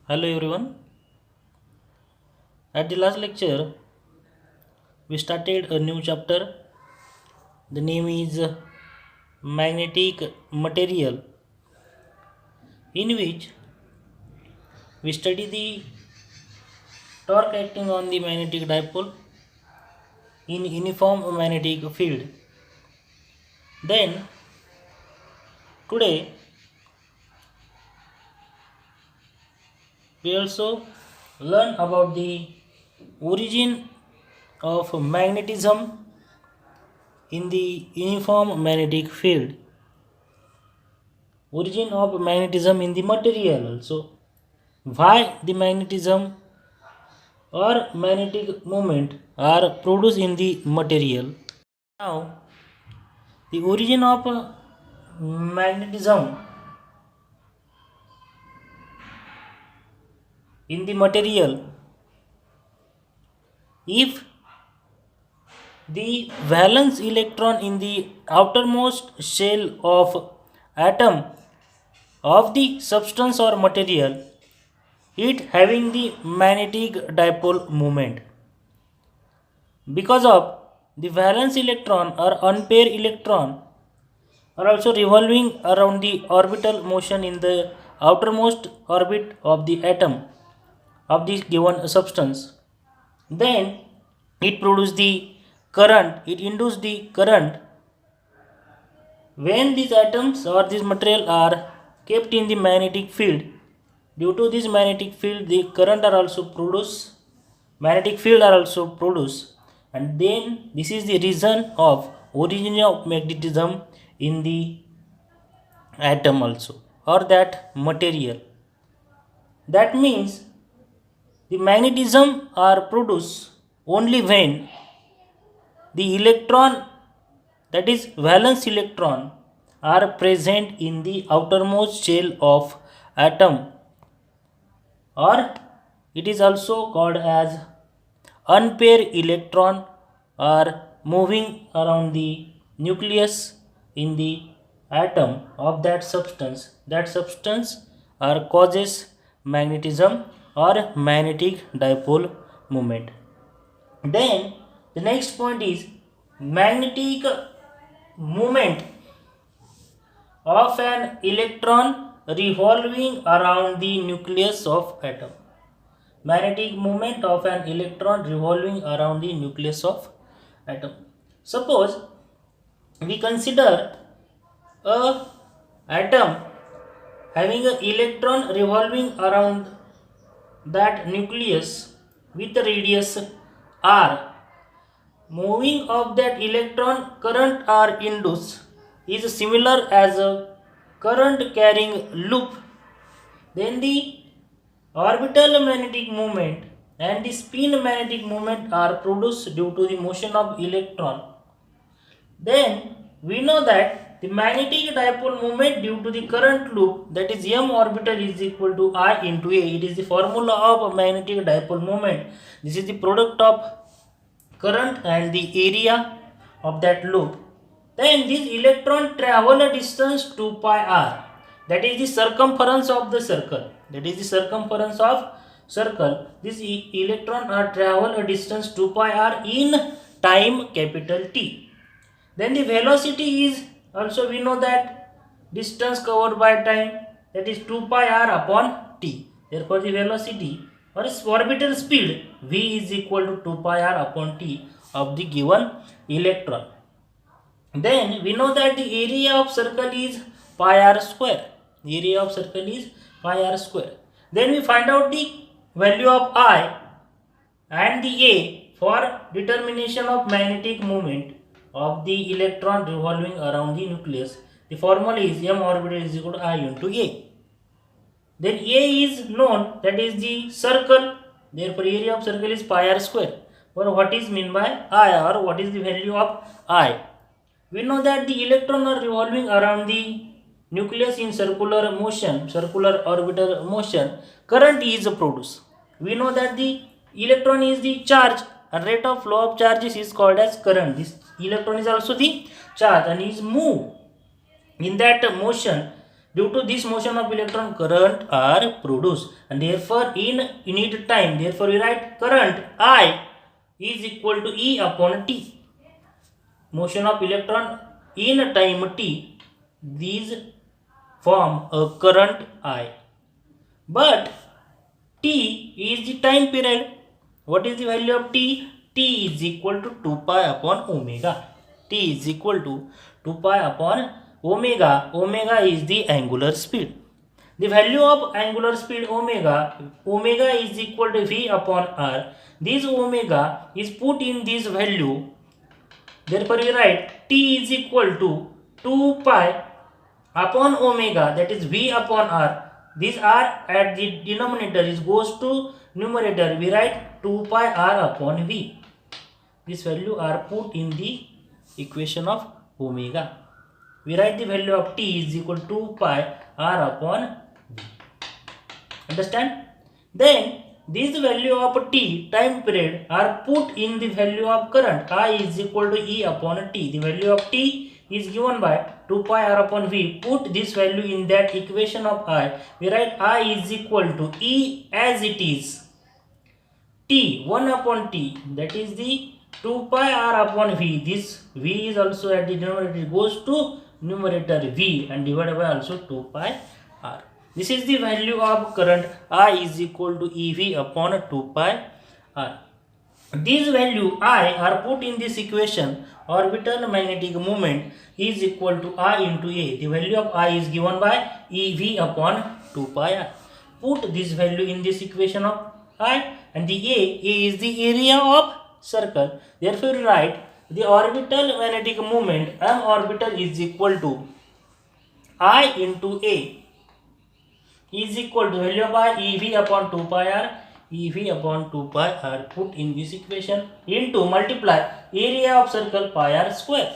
Hello everyone. At the last lecture, we started a new chapter. The name is Magnetic Material, in which we study the torque acting on the magnetic dipole in uniform magnetic field. Then, today, we also learn about the origin of magnetism in the uniform magnetic field. Origin of magnetism in the material also. Why the magnetism or magnetic moment are produced in the material. Now, the origin of magnetism in the material. If the valence electron in the outermost shell of atom of the substance or material, it having the magnetic dipole moment, because of the valence electron or unpair electron are also revolving around the orbital motion in the outermost orbit of the atom of this given substance. Then it produces the current, it induces the current when these atoms or this material are kept in the magnetic field. Due to this magnetic field, the current are also produced, magnetic field are also produced, and then this is the reason of origin of magnetism in the atom also, or that material. That means the magnetism are produced only when the electron, that is valence electron, are present in the outermost shell of atom, or it is also called as unpaired electron are moving around the nucleus in the atom of that substance are causes magnetism or magnetic dipole moment. Then the next point is magnetic moment of an electron revolving around the nucleus of atom. Magnetic moment of an electron revolving around the nucleus of atom. Suppose we consider a atom having an electron revolving around that nucleus with a radius r. Moving of that electron current are induced is similar as a current carrying loop. Then the orbital magnetic moment and the spin magnetic moment are produced due to the motion of electron. Then we know that the magnetic dipole moment due to the current loop, that is m orbital is equal to I into A. It is the formula of magnetic dipole moment. This is the product of current and the area of that loop. Then this electron travel a distance 2 pi r, that is the circumference of the circle, that is the circumference of circle. This electron are travel a distance 2 pi r in time capital T. Then the velocity is also, we know that distance covered by time, that is 2 pi r upon T. Therefore the velocity or orbital speed v is equal to 2 pi r upon T of the given electron. Then we know that the area of circle is pi r square. Area of circle is pi r square. Then we find out the value of I and the A for determination of magnetic moment of the electron revolving around the nucleus. The formula is m orbital is equal to I into A. Then A is known, that is the circle. Therefore area of circle is pi r square. But what is mean by I, or what is the value of I? We know that the electron are revolving around the nucleus in circular motion, circular orbital motion. Current is produced. We know that the electron is the charge and rate of flow of charges is called as current. This electron is also the charge and is moved in that motion Due to this motion of electron, current are produced, and therefore in unit time, therefore we write current I is equal to E upon T. Motion of electron in time t, these form a current I. But t is the time period. What is the value of t? T is equal to 2 pi upon omega. T is equal to 2 pi upon omega. Omega is the angular speed. The value of angular speed omega is equal to v upon r. This omega is put in this value. Therefore we write t is equal to 2 pi upon omega, that is v upon r. These r at the denominator is goes to numerator. We write 2 pi r upon v. This value are put in the equation of omega. We write the value of t is equal to 2 pi r upon v. Understand? Then this value of t, time period, are put in the value of current. I is equal to E upon t. The value of t is given by 2 pi r upon v. Put this value in that equation of I. We write I is equal to E as it is. T 1 upon t, that is the 2 pi r upon v. This v is also at the denominator, it goes to numerator v and divided by also 2 pi r. This is the value of current I is equal to EV upon 2 pi r. These value I are put in this equation. Orbital magnetic moment is equal to I into A. The value of I is given by EV upon 2 pi r. Put this value in this equation of I, and the A is the area of circle. Therefore write the orbital magnetic moment M orbital is equal to I into A is equal to value of I EV upon 2 pi r. EV upon 2 pi r put in this equation into multiply area of circle pi r square.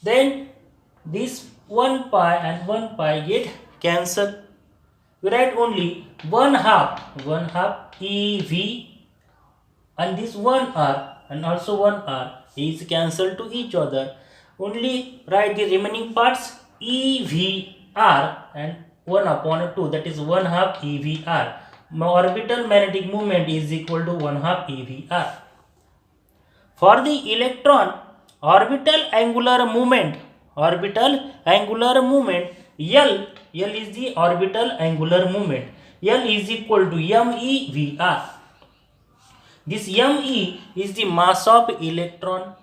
Then this 1 pi and 1 pi get cancelled. We write only 1 half EV, and this 1 r and also 1 r is cancelled to each other. Only write the remaining parts EVR and 1 upon 2, that is 1 half EVR. Orbital magnetic moment is equal to 1 half EVR. For the electron, orbital angular moment L is the orbital angular moment. L is equal to MEVR. This ME is the mass of electron,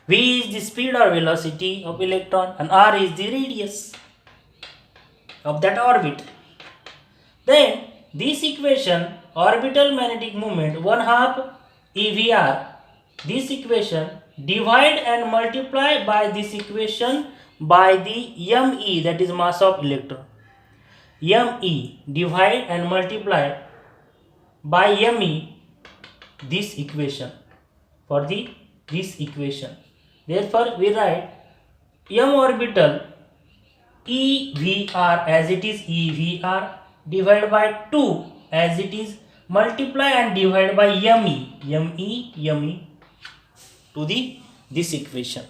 V is the speed or velocity of electron, and R is the radius of that orbit. Then this equation, orbital magnetic moment 1 half EVR, this equation divide and multiply by this equation by the ME, that is mass of electron. ME divide and multiply by ME, this equation, for this equation. Therefore we write M orbital EVR as it is EVR divided by 2 as it is, multiply and divide by ME to this equation.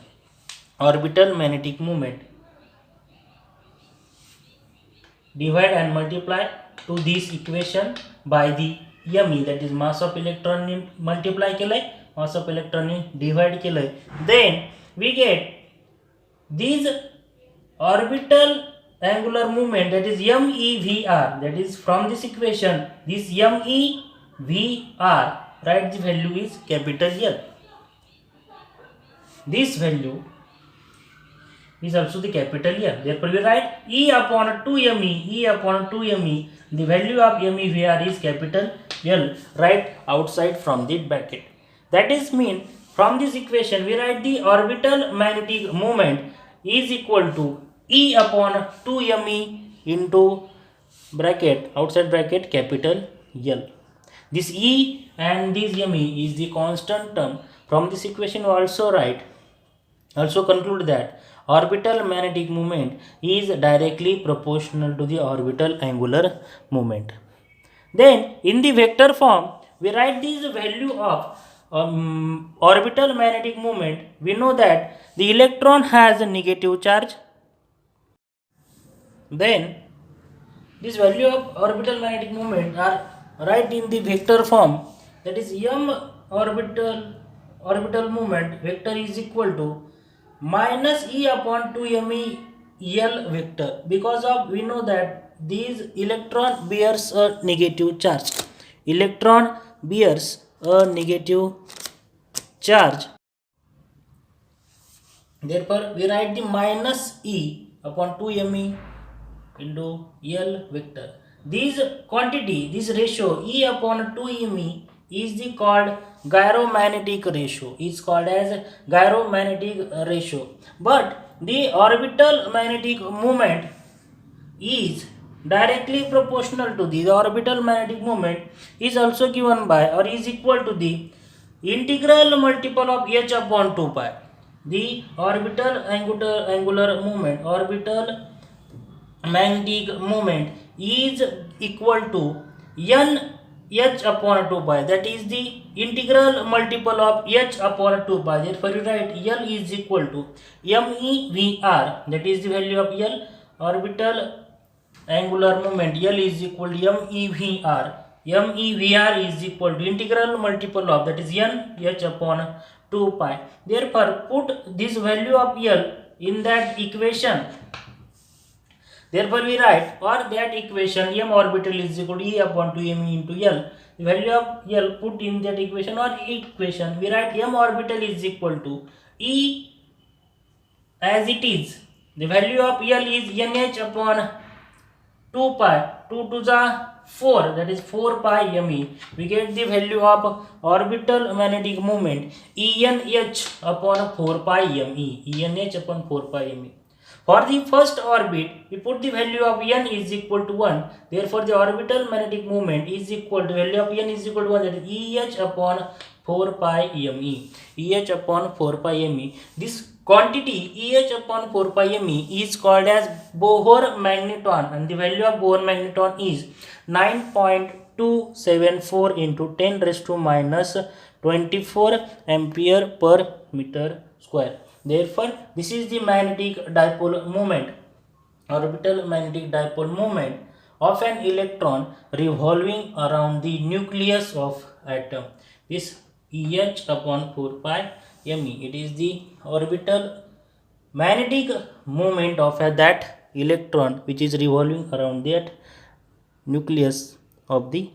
Orbital magnetic moment divide and multiply to this equation by the ME, that is mass of electron ने multiply केलय, mass of electron ने divide केलय. Then we get this orbital angular movement, that is MEVR, that is from this equation, this MEVR, write the value is capital L. This value is also the capital L. Therefore we write E upon 2ME, the value of MEVR is capital L, right outside from the bracket. That is mean from this equation we write the orbital magnetic moment is equal to E upon 2ME into bracket, outside bracket, capital L. This E and this ME is the constant term. From this equation we also conclude that orbital magnetic moment is directly proportional to the orbital angular moment. Then in the vector form we write this value of orbital magnetic moment. We know that the electron has a negative charge then this value of orbital magnetic moment are write in the vector form, that is m orbital moment vector is equal to minus e upon 2me l vector, because of we know that these electron bears a negative charge. Electron bears a negative charge. Therefore, we write the minus e upon 2me into L vector. This ratio E upon 2me is the called gyromagnetic ratio. Is called as gyromagnetic ratio. But the orbital magnetic moment is directly proportional to the orbital magnetic moment is also given by or is equal to the integral multiple of h upon 2 pi. The orbital angular moment, orbital magnetic moment is equal to n h upon 2 pi, that is the integral multiple of h upon 2 pi. Therefore you write L is equal to MEVR, that is the value of L, orbital angular moment L is equal to MEVR. MEVR is equal to integral multiple of, that is n h upon 2 pi. Therefore put this value of L in that equation. Therefore we write for that equation m orbital is equal to E upon 2me into L. The value of L put in that equation or equation, we write m orbital is equal to E as it is. The value of L is nh upon 2 pi, 2 to the 4, that is 4 pi me. We get the value of orbital magnetic moment ENH upon 4 pi me. ENH upon 4 pi me. For the first orbit, we put the value of n is equal to 1. Therefore, the orbital magnetic moment is equal to value of n is equal to 1, that is EH upon 4 pi me. EH upon 4 pi me. This quantity EH upon 4 pi me is called as Bohr magneton, and the value of Bohr magneton is 9.274 into 10 raised to minus 24 ampere per meter square. Therefore, this is the magnetic dipole moment, orbital magnetic dipole moment of an electron revolving around the nucleus of atom. This EH upon 4 pi me. It is the orbital magnetic moment of that electron which is revolving around that nucleus of the